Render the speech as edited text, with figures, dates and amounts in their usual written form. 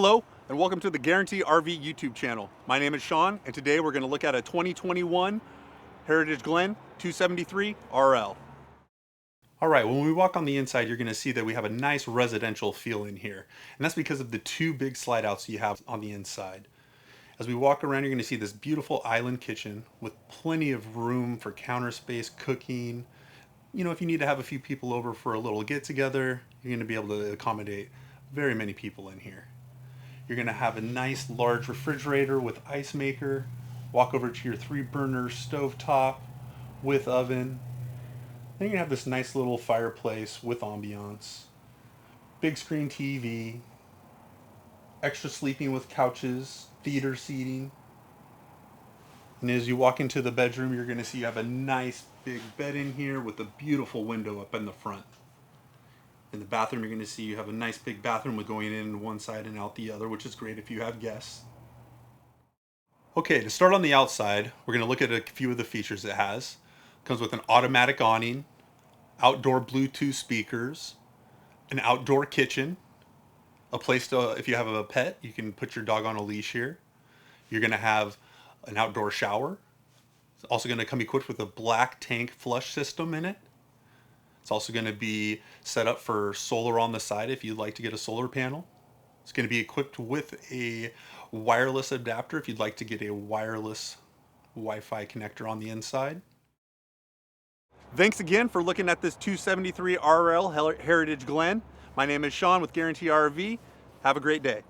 Hello and welcome to the Guaranty RV YouTube channel. My name is Sean and today we're going to look at a 2021 Heritage Glen 273 RL. Alright, when we walk on the inside you're going to see that we have a nice residential feel in here. And that's because of the two big slide outs you have on the inside. As we walk around you're going to see this beautiful island kitchen with plenty of room for counter space, cooking. You know, if you need to have a few people over for a little get together, you're going to be able to accommodate very many people in here. You're going to have a nice large refrigerator with ice maker. Walk over to your 3-burner stovetop with oven. Then you're going to have this nice little fireplace with ambiance. Big screen TV. Extra sleeping with couches, theater seating. And as you walk into the bedroom, you're going to see you have a nice big bed in here with a beautiful window up in the front. In the bathroom, you're going to see you have a nice big bathroom with going in one side and out the other, which is great if you have guests. Okay, to start on the outside, we're going to look at a few of the features it has. It comes with an automatic awning, outdoor Bluetooth speakers, an outdoor kitchen, a place to, if you have a pet, you can put your dog on a leash here. You're going to have an outdoor shower. It's also going to come equipped with a black tank flush system in it. It's also going to be set up for solar on the side if you'd like to get a solar panel. It's going to be equipped with a wireless adapter if you'd like to get a wireless Wi-Fi connector on the inside. Thanks again for looking at this 273 RL Heritage Glen. My name is Sean with Guaranty RV. Have a great day.